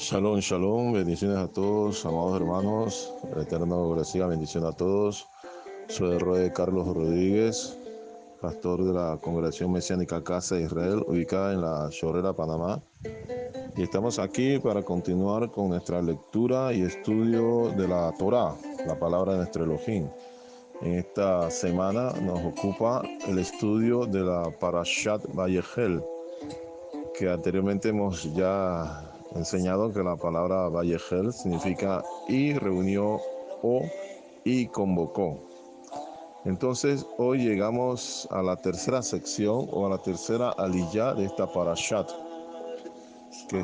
Shalom, shalom, bendiciones a todos, amados hermanos, el Eterno reciba bendición a todos. Soy el Rey Carlos Rodríguez, pastor de la Congregación Mesiánica Casa de Israel, ubicada en la Chorrera, Panamá. Y estamos aquí para continuar con nuestra lectura y estudio de la Torá, la palabra de nuestro Elohim. En esta semana nos ocupa el estudio de la Parashat Vayehel, que anteriormente hemos ya enseñado que la palabra Vayehel significa y reunió o y convocó. Entonces hoy llegamos a la tercera sección o a la tercera aliyá de esta parashat, que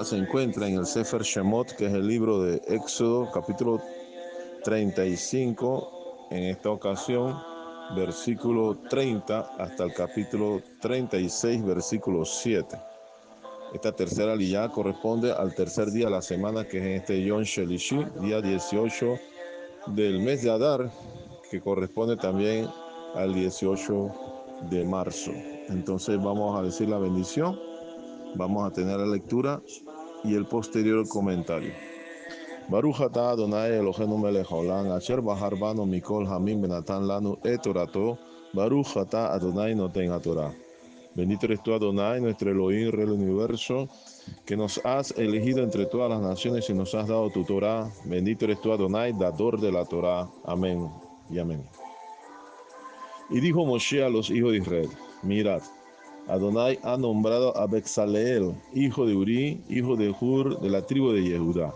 se encuentra en el Sefer Shemot, que es el libro de Éxodo, capítulo 35, en esta ocasión, versículo 30 hasta el capítulo 36, versículo 7. Esta tercera aliyá corresponde al tercer día de la semana, que es en este Yom Shelishi, día 18 del mes de Adar, que corresponde también al 18 de marzo. Entonces vamos a decir la bendición, vamos a tener la lectura y el posterior comentario. Baruch atah Adonai Eloheinu melech haolam, asher bahar banu mikol hamim benatan lanu et torato, Baruch atah Adonai noten haTorah. Bendito eres tú, Adonai, nuestro Elohim, Rey del universo, que nos has elegido entre todas las naciones y nos has dado tu Torah. Bendito eres tú, Adonai, dador de la Torah. Amén y amén. Y dijo Moshe a los hijos de Israel: mirad, Adonai ha nombrado a Bezaleel, hijo de Uri, hijo de Hur, de la tribu de Yehudá,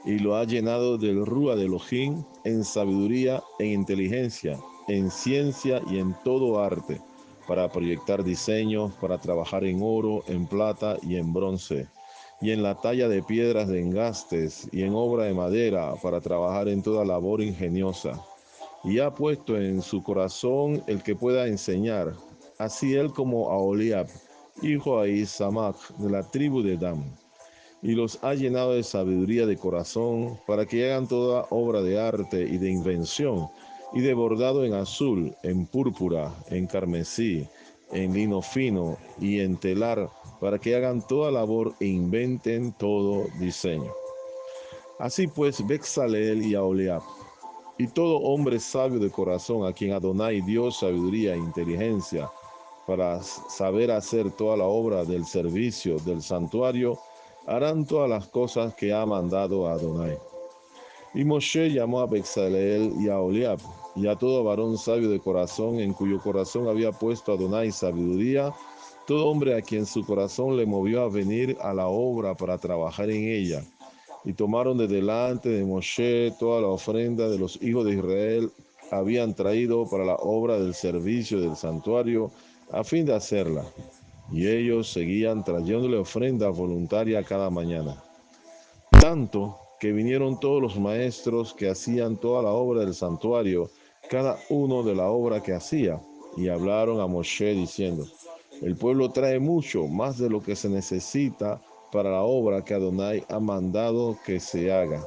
y lo ha llenado del Rúa de Elohim en sabiduría, en inteligencia, en ciencia y en todo arte, para proyectar diseños, para trabajar en oro, en plata y en bronce, y en la talla de piedras de engastes y en obra de madera, para trabajar en toda labor ingeniosa. Y ha puesto en su corazón el que pueda enseñar, así él como a Oliab, hijo de Isamac, de la tribu de Dan, y los ha llenado de sabiduría de corazón para que hagan toda obra de arte y de invención, y de bordado en azul, en púrpura, en carmesí, en lino fino y en telar, para que hagan toda labor e inventen todo diseño. Así pues, Bezaleel y Aholiab, y todo hombre sabio de corazón, a quien Adonai dio sabiduría e inteligencia para saber hacer toda la obra del servicio del santuario, harán todas las cosas que ha mandado a Adonai. Y Moshe llamó a Bezaleel y a Aholiab, y a todo varón sabio de corazón, en cuyo corazón había puesto Adonai sabiduría, todo hombre a quien su corazón le movió a venir a la obra para trabajar en ella. Y tomaron de delante de Moshe toda la ofrenda de los hijos de Israel habían traído para la obra del servicio del santuario, a fin de hacerla. Y ellos seguían trayéndole ofrenda voluntaria cada mañana. Tanto que vinieron todos los maestros que hacían toda la obra del santuario, cada uno de la obra que hacía, y hablaron a Moshe diciendo: el pueblo trae mucho, más de lo que se necesita para la obra que Adonai ha mandado que se haga.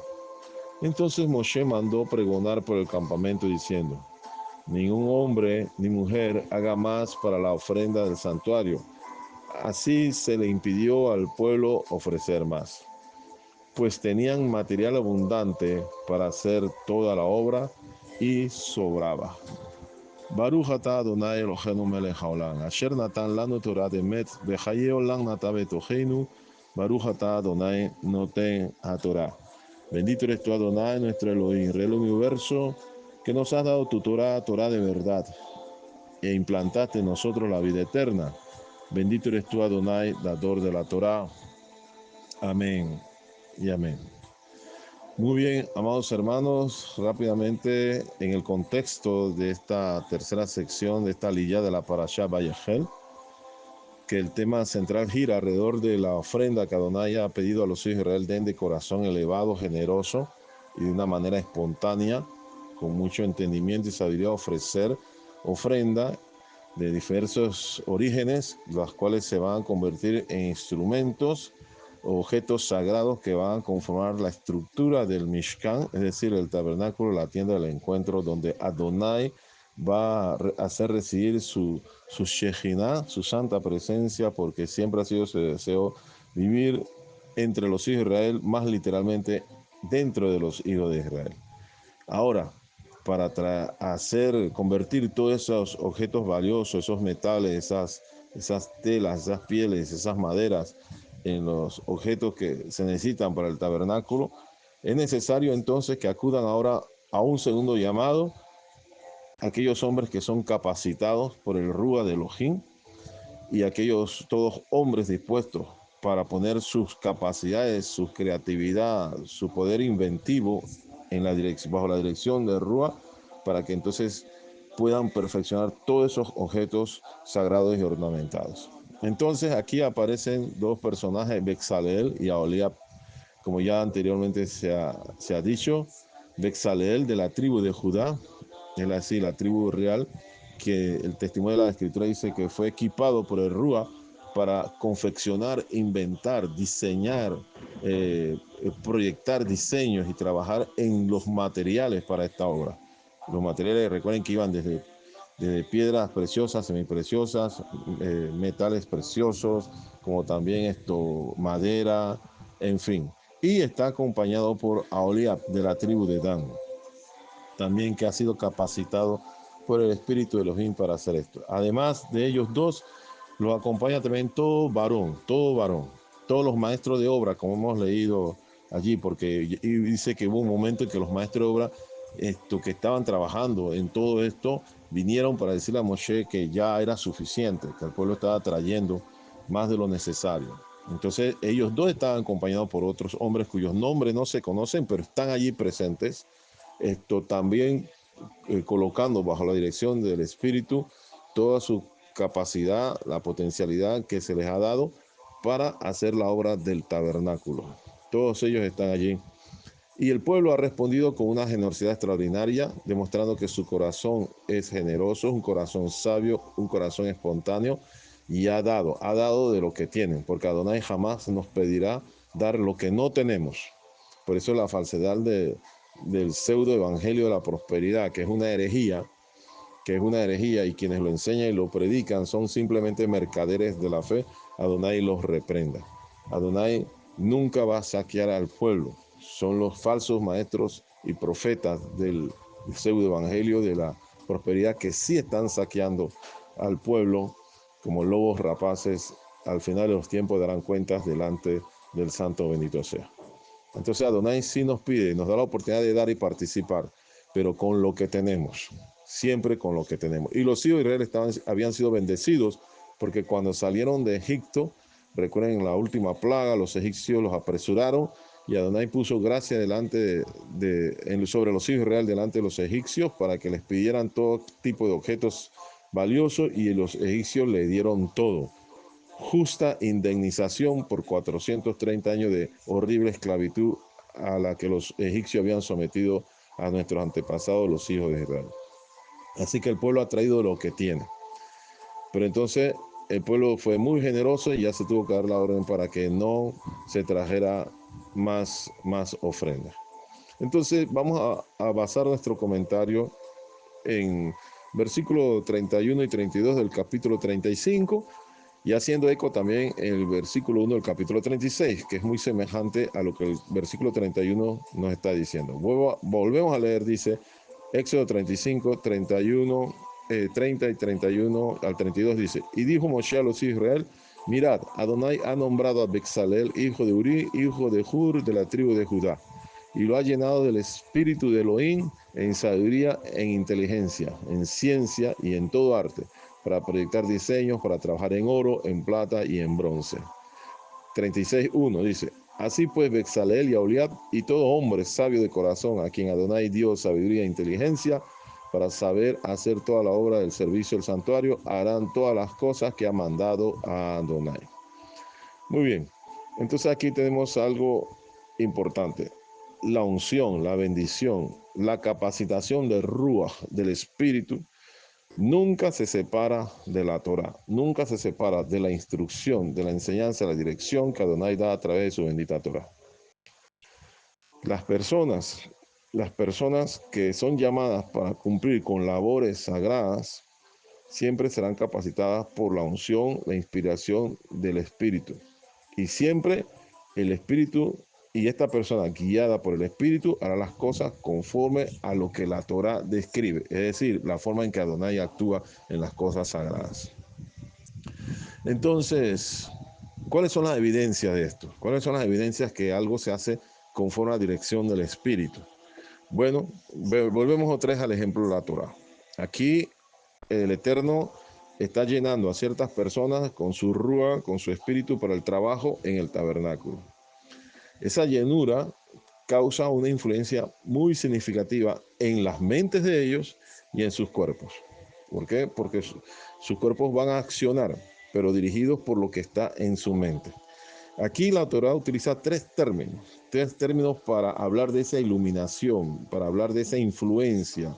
Entonces Moshe mandó pregonar por el campamento diciendo: ningún hombre ni mujer haga más para la ofrenda del santuario. Así se le impidió al pueblo ofrecer más, pues tenían material abundante para hacer toda la obra y sobraba. Baruch atah Adonai Eloheinu melech haolam, asher natan lanu Torah emet, v'chayei olam nata betocheinu, Baruch atah Adonai noten haTorah. Bendito eres tú, Adonai, nuestro Elohim, Rey del universo, que nos has dado tu Torah, Torah de verdad, e implantaste en nosotros la vida eterna. Bendito eres tú, Adonai, dador de la Torah. Amén y amén. Muy bien, amados hermanos, rápidamente en el contexto de esta tercera sección de esta aliyá de la Parashá Vayehel, que el tema central gira alrededor de la ofrenda que Adonai ha pedido a los hijos de Israel den de corazón elevado, generoso y de una manera espontánea, con mucho entendimiento y sabiduría, ofrecer ofrenda de diversos orígenes, las cuales se van a convertir en instrumentos, objetos sagrados que van a conformar la estructura del Mishkan, es decir, el tabernáculo, la tienda del encuentro, donde Adonai va a hacer residir su Shejinah, su santa presencia, porque siempre ha sido su deseo vivir entre los hijos de Israel, más literalmente dentro de los hijos de Israel. Ahora, para convertir todos esos objetos valiosos, esos metales, esas telas, esas pieles, esas maderas, en los objetos que se necesitan para el tabernáculo, es necesario entonces que acudan ahora a un segundo llamado, aquellos hombres que son capacitados por el Rúa de Elohim, y aquellos todos hombres dispuestos para poner sus capacidades, su creatividad, su poder inventivo bajo la dirección de Rúa, para que entonces puedan perfeccionar todos esos objetos sagrados y ornamentados. Entonces aquí aparecen dos personajes, Bezaleel y Aholiab, como ya anteriormente se ha dicho. Bezaleel de la tribu de Judá, es así, la tribu real, que el testimonio de la escritura dice que fue equipado por el Rúa para confeccionar, inventar, diseñar, proyectar diseños y trabajar en los materiales para esta obra. Los materiales, recuerden que iban desde piedras preciosas, semipreciosas, metales preciosos, como también madera, en fin. Y está acompañado por Aholiab de la tribu de Dan, también, que ha sido capacitado por el Espíritu de Elohim para hacer esto. Además de ellos dos, los acompaña también todo varón, todos los maestros de obra, como hemos leído allí, porque dice que hubo un momento en que los maestros de obra que estaban trabajando en todo esto vinieron para decirle a Moshe que ya era suficiente, que el pueblo estaba trayendo más de lo necesario. Entonces ellos dos estaban acompañados por otros hombres cuyos nombres no se conocen, pero están allí presentes, también colocando bajo la dirección del Espíritu toda su capacidad, la potencialidad que se les ha dado para hacer la obra del tabernáculo. Todos ellos están allí. Y el pueblo ha respondido con una generosidad extraordinaria, demostrando que su corazón es generoso, un corazón sabio, un corazón espontáneo, y ha dado de lo que tienen, porque Adonai jamás nos pedirá dar lo que no tenemos. Por eso la falsedad del pseudo evangelio de la prosperidad, que es una herejía, y quienes lo enseñan y lo predican son simplemente mercaderes de la fe, Adonai los reprenda. Adonai nunca va a saquear al pueblo. Son los falsos maestros y profetas del pseudo evangelio de la prosperidad que sí están saqueando al pueblo como lobos rapaces. Al final de los tiempos darán cuentas delante del santo bendito sea. Entonces Adonai sí nos pide, nos da la oportunidad de dar y participar, pero con lo que tenemos, siempre con lo que tenemos. Y los hijos de Israel habían sido bendecidos, porque cuando salieron de Egipto, recuerden la última plaga, los egipcios los apresuraron, y Adonai puso gracia sobre los hijos de Israel delante de los egipcios para que les pidieran todo tipo de objetos valiosos, y los egipcios le dieron todo. Justa indemnización por 430 años de horrible esclavitud a la que los egipcios habían sometido a nuestros antepasados, los hijos de Israel. Así que el pueblo ha traído lo que tiene. Pero entonces el pueblo fue muy generoso y ya se tuvo que dar la orden para que no se trajera más ofrendas. Entonces vamos a basar nuestro comentario en versículo 31 y 32 del capítulo 35, y haciendo eco también en el versículo 1 del capítulo 36, que es muy semejante a lo que el versículo 31 nos está diciendo. Volvemos a leer, dice Éxodo 35, 31, 30 y 31 al 32, dice: y dijo Moshe a los hijos de Israel: mirad, Adonai ha nombrado a Bezaleel, hijo de Uri, hijo de Hur, de la tribu de Judá, y lo ha llenado del espíritu de Elohim, en sabiduría, en inteligencia, en ciencia y en todo arte, para proyectar diseños, para trabajar en oro, en plata y en bronce. 36.1 dice: así pues, Bezaleel y Aholiab y todo hombre sabio de corazón, a quien Adonai dio sabiduría e inteligencia para saber hacer toda la obra del servicio del santuario, harán todas las cosas que ha mandado a Adonai. Muy bien, entonces aquí tenemos algo importante: la unción, la bendición, la capacitación del Ruach, del Espíritu, nunca se separa de la Torah, nunca se separa de la instrucción, de la enseñanza, de la dirección que Adonai da a través de su bendita Torah. Las personas, las personas que son llamadas para cumplir con labores sagradas siempre serán capacitadas por la unción, la inspiración del Espíritu, y siempre el Espíritu, y esta persona guiada por el Espíritu hará las cosas conforme a lo que la Torá describe, es decir, la forma en que Adonai actúa en las cosas sagradas. Entonces, ¿cuáles son las evidencias de esto? ¿Cuáles son las evidencias que algo se hace conforme a la dirección del Espíritu? Bueno, volvemos otra vez al ejemplo de la Torá. Aquí el Eterno está llenando a ciertas personas con su rúa, con su espíritu para el trabajo en el tabernáculo. Esa llenura causa una influencia muy significativa en las mentes de ellos y en sus cuerpos. ¿Por qué? Porque sus cuerpos van a accionar, pero dirigidos por lo que está en su mente. Aquí la Torá utiliza tres términos para hablar de esa iluminación, para hablar de esa influencia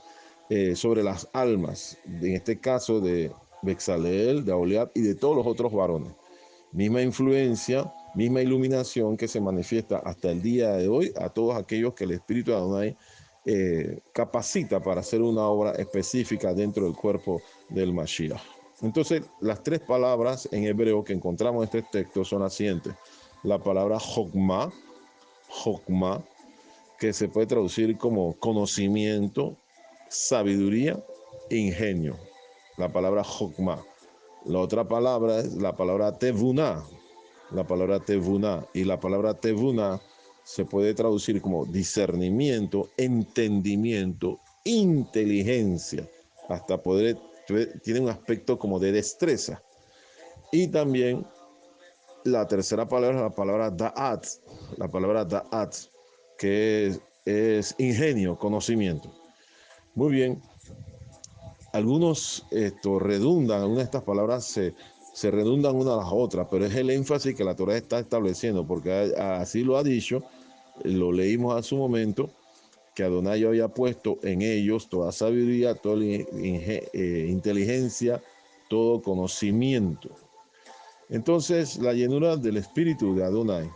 sobre las almas, en este caso de Bezaleel, de Aholiab y de todos los otros varones. Misma influencia, misma iluminación que se manifiesta hasta el día de hoy a todos aquellos que el Espíritu de Adonai capacita para hacer una obra específica dentro del cuerpo del Mashiach. Entonces, las tres palabras en hebreo que encontramos en este texto son las siguientes. La palabra Jokma, que se puede traducir como conocimiento, sabiduría, ingenio. La palabra Jokma. La otra palabra es la palabra Tevuna. La palabra Tevuna. Y la palabra Tevuna se puede traducir como discernimiento, entendimiento, inteligencia. Hasta poder, tiene un aspecto como de destreza. Y también la tercera palabra es la palabra Da'at. La palabra Da'at, que es ingenio, conocimiento. Muy bien. Algunos redundan, algunas de estas palabras se redundan una a las otras, pero es el énfasis que la Torá está estableciendo, porque así lo ha dicho, lo leímos hace un momento, que Adonai había puesto en ellos toda sabiduría, toda inteligencia, todo conocimiento. Entonces, la llenura del espíritu de Adonai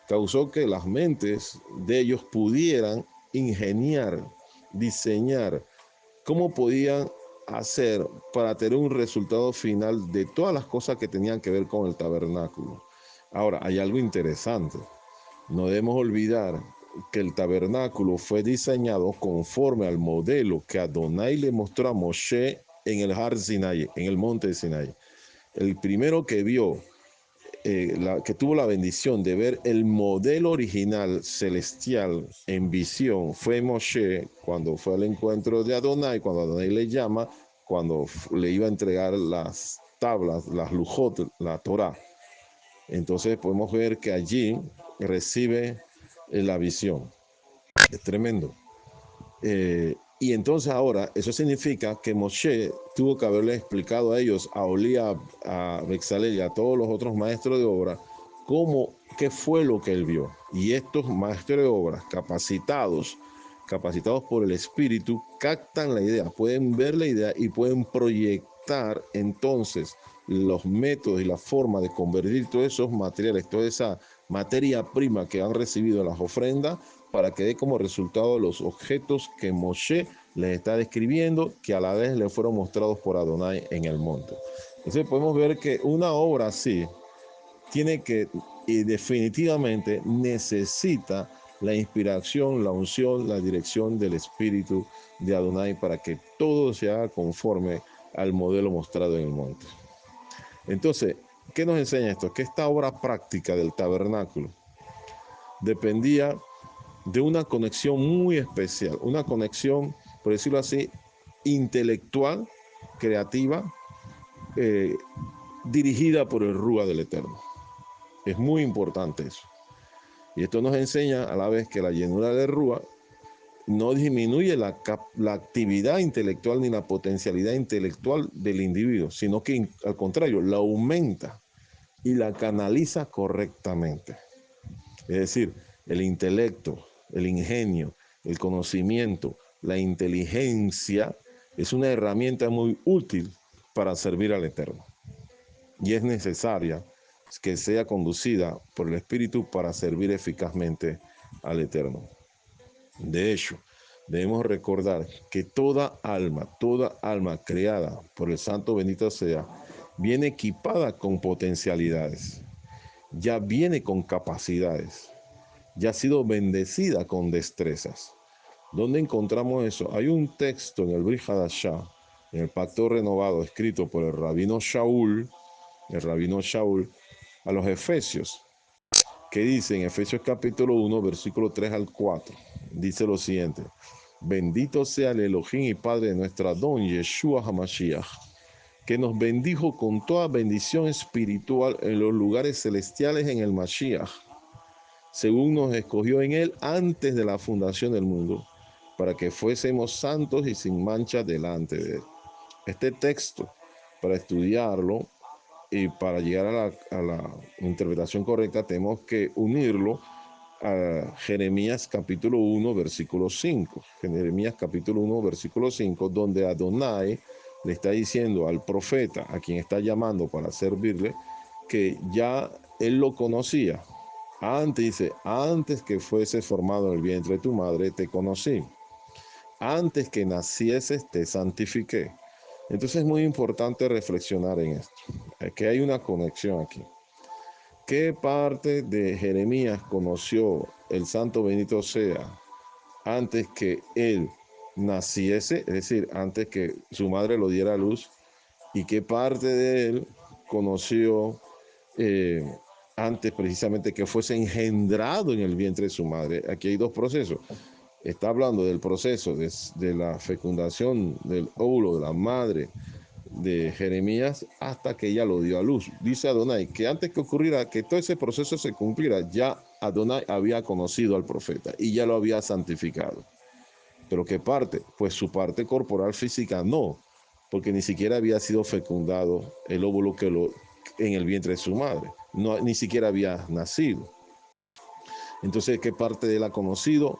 causó que las mentes de ellos pudieran ingeniar, diseñar, cómo podían hacer para tener un resultado final de todas las cosas que tenían que ver con el tabernáculo. Ahora, hay algo interesante. No debemos olvidar que el tabernáculo fue diseñado conforme al modelo que Adonai le mostró a Moshe en el Har Sinai, en el monte de Sinai. El primero que vio, que tuvo la bendición de ver el modelo original celestial en visión, fue Moshe cuando fue al encuentro de Adonai, cuando Adonai le llama, cuando le iba a entregar las tablas, las lujot, la Torah. Entonces podemos ver que allí recibe la visión. Es tremendo. Y entonces ahora, eso significa que Moshe tuvo que haberle explicado a ellos, a Oliab, a Bezalel y a todos los otros maestros de obra, qué fue lo que él vio. Y estos maestros de obra, capacitados por el Espíritu, captan la idea, pueden ver la idea y pueden proyectar entonces los métodos y la forma de convertir todos esos materiales, toda esa materia prima que han recibido en las ofrendas, para que dé como resultado los objetos que Moshe les está describiendo, que a la vez le fueron mostrados por Adonai en el monte. Entonces podemos ver que una obra así tiene que, y definitivamente necesita la inspiración, la unción, la dirección del Espíritu de Adonai para que todo se haga conforme al modelo mostrado en el monte. Entonces, ¿qué nos enseña esto? Que esta obra práctica del tabernáculo dependía de una conexión muy especial, una conexión, por decirlo así, intelectual, creativa, eh, dirigida por el Rúa del Eterno. Es muy importante eso. Y esto nos enseña a la vez que la llenura del Rúa no disminuye la actividad intelectual ni la potencialidad intelectual del individuo, sino que al contrario, la aumenta y la canaliza correctamente. Es decir, el intelecto, el ingenio, el conocimiento, la inteligencia es una herramienta muy útil para servir al Eterno. Y es necesaria que sea conducida por el Espíritu para servir eficazmente al Eterno. De hecho, debemos recordar que toda alma creada por el Santo bendito sea, viene equipada con potencialidades. ya viene con capacidades, ya ha sido bendecida con destrezas. ¿Dónde encontramos eso? Hay un texto en el Brit Hadashah, en el Pacto Renovado, escrito por el rabino Shaul, a los Efesios, que dice en Efesios capítulo 1, versículo 3 al 4, dice lo siguiente: bendito sea el Elohim y Padre de nuestra Don Yeshua HaMashiach, que nos bendijo con toda bendición espiritual en los lugares celestiales en el Mashiach, según nos escogió en él antes de la fundación del mundo, para que fuésemos santos y sin mancha delante de él. Este texto, para estudiarlo y para llegar a la interpretación correcta, tenemos que unirlo a Jeremías capítulo 1, versículo 5. Jeremías capítulo 1, versículo 5, donde Adonai le está diciendo al profeta, a quien está llamando para servirle, que ya él lo conocía. Antes, dice, antes que fuese formado en el vientre de tu madre, te conocí. Antes que nacieses, te santifiqué. Entonces es muy importante reflexionar en esto. Que hay una conexión aquí. ¿Qué parte de Jeremías conoció el santo bendito sea antes que él naciese? Es decir, antes que su madre lo diera a luz. ¿Y qué parte de él conoció antes precisamente que fuese engendrado en el vientre de su madre? Aquí hay dos procesos. Está hablando del proceso de la fecundación del óvulo de la madre de Jeremías hasta que ella lo dio a luz. Dice Adonai que antes que ocurriera, que todo ese proceso se cumpliera, ya Adonai había conocido al profeta y ya lo había santificado. ¿Pero qué parte? Pues su parte corporal física no, porque ni siquiera había sido fecundado el óvulo en el vientre de su madre. No, ni siquiera había nacido. Entonces, ¿qué parte de él ha conocido?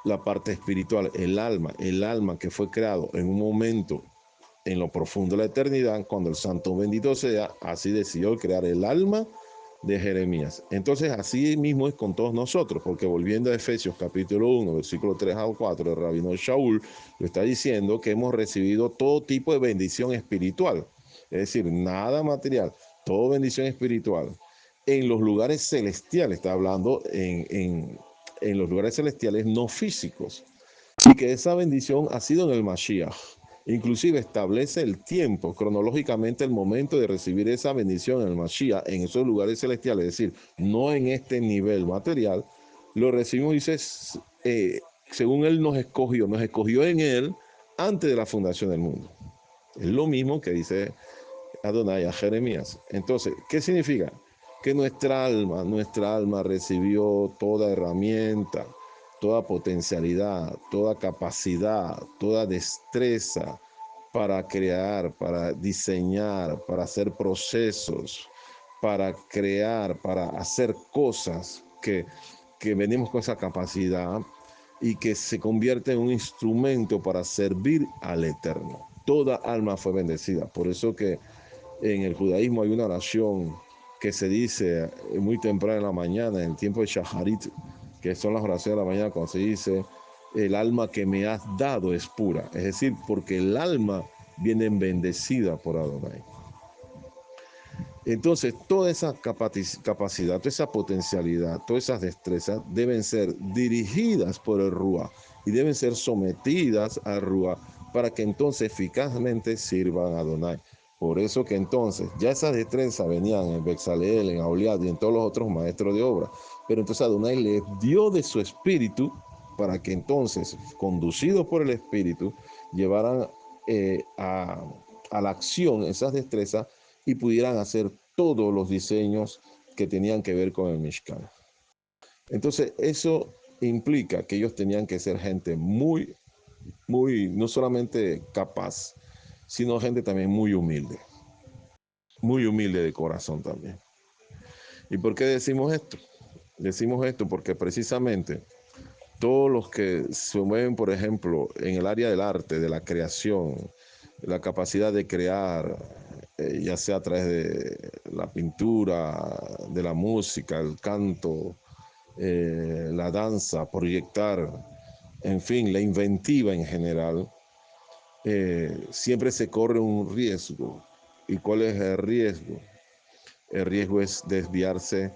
La parte espiritual, el alma que fue creado en un momento en lo profundo de la eternidad, cuando el santo bendito sea, así decidió crear el alma de Jeremías. Entonces así mismo es con todos nosotros, porque volviendo a Efesios capítulo 1, versículo 3 al 4, el rabino Shaul lo está diciendo que hemos recibido todo tipo de bendición espiritual, es decir, nada material, todo bendición espiritual. En los lugares celestiales, está hablando en los lugares celestiales no físicos, y que esa bendición ha sido en el Mashiach. Inclusive establece el tiempo, cronológicamente el momento de recibir esa bendición en el Mashiach, en esos lugares celestiales, es decir, no en este nivel material, lo recibimos, dice, según Él nos escogió en Él antes de la fundación del mundo. Es lo mismo que dice Adonai a Jeremías. Entonces, ¿qué significa? Que nuestra alma recibió toda herramienta, toda potencialidad, toda capacidad, toda destreza para crear, para diseñar, para hacer procesos, para crear, para hacer cosas que venimos con esa capacidad y que se convierte en un instrumento para servir al Eterno. Toda alma fue bendecida. Por eso que en el judaísmo hay una oración que se dice muy temprano en la mañana, en el tiempo de Shaharit, que son las oraciones de la mañana, cuando se dice, el alma que me has dado es pura. Es decir, porque el alma viene bendecida por Adonai. Entonces, toda esa capacidad, toda esa potencialidad, todas esas destrezas deben ser dirigidas por el Ruach y deben ser sometidas al Ruach para que entonces eficazmente sirvan a Adonai. Por eso que entonces ya esas destrezas venían en Bezaleel, en Aholiab y en todos los otros maestros de obra. Pero entonces Adonai les dio de su espíritu para que entonces, conducidos por el espíritu, llevaran a la acción esas destrezas y pudieran hacer todos los diseños que tenían que ver con el Mishkan. Entonces, eso implica que ellos tenían que ser gente muy, no solamente capaz, sino gente también muy humilde de corazón también. ¿Y por qué decimos esto? Decimos esto porque precisamente todos los que se mueven, por ejemplo, en el área del arte, de la creación, la capacidad de crear, ya sea a través de la pintura, de la música, el canto, la danza, proyectar, en fin, la inventiva en general, siempre se corre un riesgo. ¿Y cuál es el riesgo? el riesgo es desviarse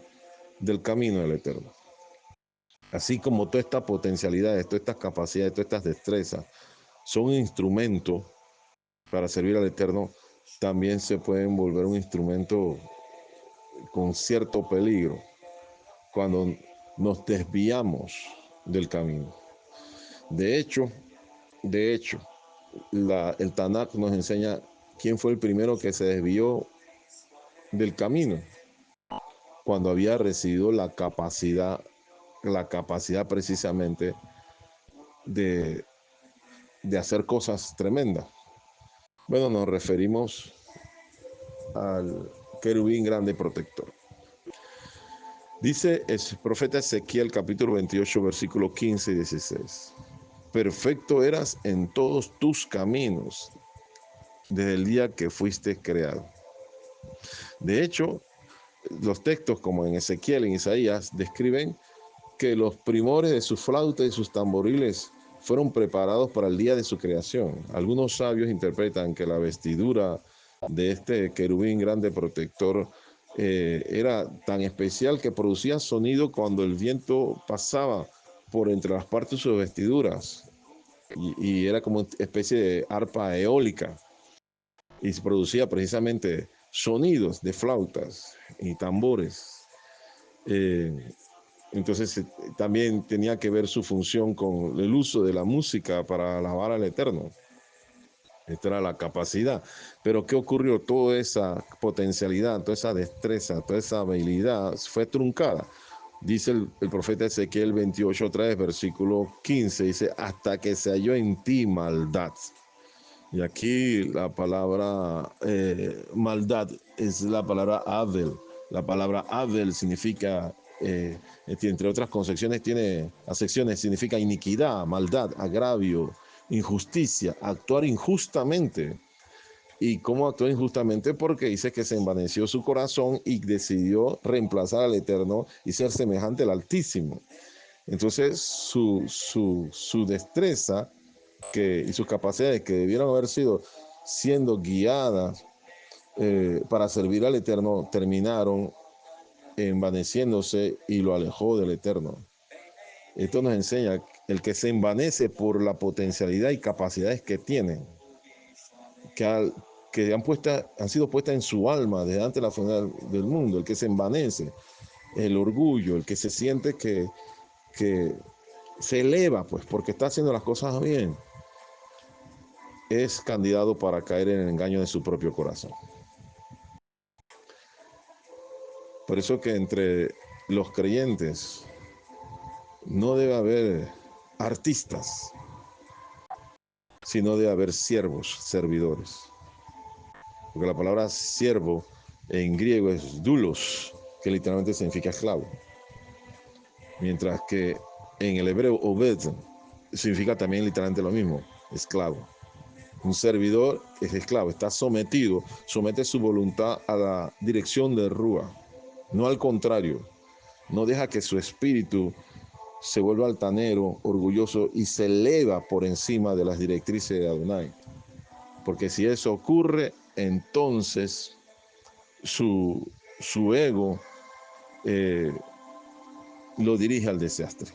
del camino del Eterno. Así como todas estas potencialidades, todas estas capacidades, todas estas destrezas son un instrumento para servir al Eterno, también se pueden volver un instrumento con cierto peligro cuando nos desviamos del camino. De hecho, el Tanakh nos enseña quién fue el primero que se desvió del camino cuando había recibido la capacidad precisamente de, de hacer cosas tremendas. Bueno, nos referimos al querubín grande protector. Dice el profeta Ezequiel capítulo 28 versículos 15 y 16. Perfecto eras en todos tus caminos desde el día que fuiste creado. De hecho, los textos como en Ezequiel, en Isaías, describen que los primores de sus flautas y sus tamboriles fueron preparados para el día de su creación. Algunos sabios interpretan que la vestidura de este querubín grande protector era tan especial que producía sonido cuando el viento pasaba por entre las partes de sus vestiduras y era como una especie de arpa eólica y se producía precisamente sonidos de flautas y tambores. Entonces también tenía que ver su función con el uso de la música para alabar al Eterno. Esta era la capacidad. Pero ¿qué ocurrió? Toda esa potencialidad, toda esa destreza, toda esa habilidad fue truncada. Dice el profeta Ezequiel 28:3, versículo 15, dice, hasta que se halló en ti maldad. Y aquí la palabra maldad es la palabra Avel. La palabra Avel significa, entre otras concepciones, tiene acepciones, significa iniquidad, maldad, agravio, injusticia, actuar injustamente. ¿Y cómo actuó injustamente? Porque dice que se envaneció su corazón y decidió reemplazar al Eterno y ser semejante al Altísimo. Entonces su destreza y sus capacidades que debieron haber siendo guiadas para servir al Eterno terminaron envaneciéndose y lo alejó del Eterno. Esto nos enseña el que se envanece por la potencialidad y capacidades que tiene, que han sido puestas en su alma desde antes de la fundación del mundo. El que se envanece, el orgullo, el que se siente que se eleva pues porque está haciendo las cosas bien, es candidato para caer en el engaño de su propio corazón. Por eso que entre los creyentes no debe haber artistas, sino debe haber siervos, servidores. Porque la palabra siervo en griego es doulos, que literalmente significa esclavo. Mientras que en el hebreo obed significa también literalmente lo mismo, esclavo. Un servidor es esclavo, está sometido, somete su voluntad a la dirección de Rúa, no al contrario. No deja que su espíritu se vuelva altanero, orgulloso y se eleva por encima de las directrices de Adonai. Porque si eso ocurre, entonces su ego lo dirige al desastre.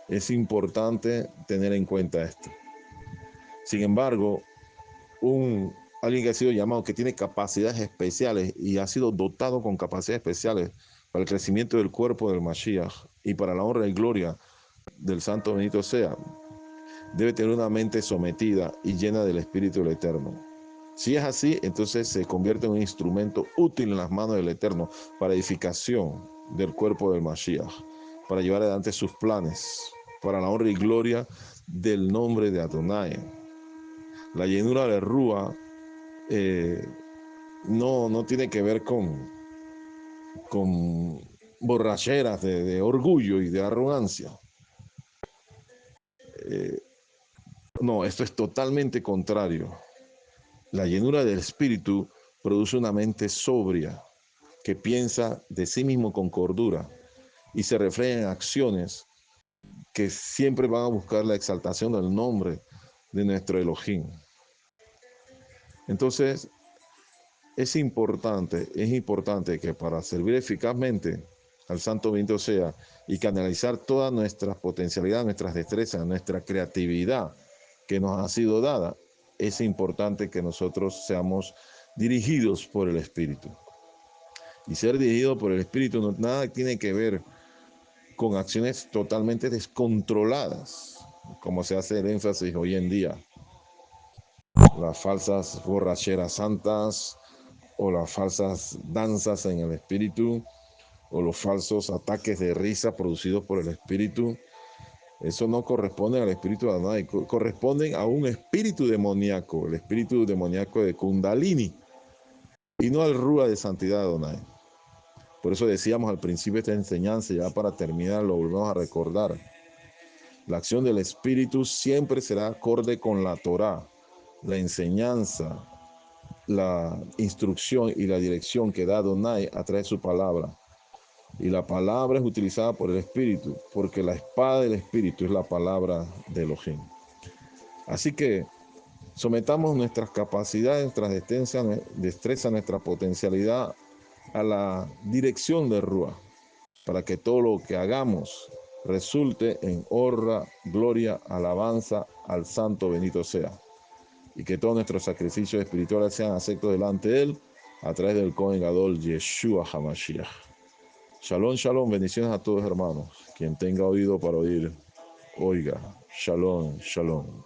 Es importante tener en cuenta esto. Sin embargo, alguien que ha sido llamado, que tiene capacidades especiales y ha sido dotado con capacidades especiales para el crecimiento del cuerpo del Mashiach y para la honra y gloria del Santo bendito sea, debe tener una mente sometida y llena del Espíritu del Eterno. Si es así, entonces se convierte en un instrumento útil en las manos del Eterno para edificación del cuerpo del Mashiach, para llevar adelante sus planes, para la honra y gloria del nombre de Adonai. La llenura de Rúa no tiene que ver con borracheras de orgullo y de arrogancia. No, esto es totalmente contrario. La llenura del Espíritu produce una mente sobria que piensa de sí mismo con cordura y se refleja en acciones que siempre van a buscar la exaltación del nombre de nuestro Elohim. Entonces, es importante que para servir eficazmente al Santo Bendito sea y canalizar todas nuestras potencialidades, nuestras destrezas, nuestra creatividad que nos ha sido dada, es importante que nosotros seamos dirigidos por el Espíritu. Y ser dirigido por el Espíritu no, nada tiene que ver con acciones totalmente descontroladas, como se hace el énfasis hoy en día. Las falsas borracheras santas o las falsas danzas en el Espíritu o los falsos ataques de risa producidos por el Espíritu. Eso no corresponde al espíritu de Adonai, corresponden a un espíritu demoníaco, el espíritu demoníaco de Kundalini, y no al Rúa de santidad de Adonai. Por eso decíamos al principio de esta enseñanza, ya para terminar lo volvemos a recordar. La acción del espíritu siempre será acorde con la Torá, la enseñanza, la instrucción y la dirección que da Adonai a través de su palabra. Y la palabra es utilizada por el Espíritu, porque la espada del Espíritu es la palabra de Elohim. Así que sometamos nuestras capacidades, nuestras destrezas, nuestra potencialidad a la dirección de Rúa, para que todo lo que hagamos resulte en honra, gloria, alabanza al Santo bendito sea. Y que todos nuestros sacrificios espirituales sean aceptos delante de Él a través del Cohen Gadol Yeshua HaMashiach. Shalom, shalom, bendiciones a todos hermanos. Quien tenga oído para oír, oiga. Shalom, shalom.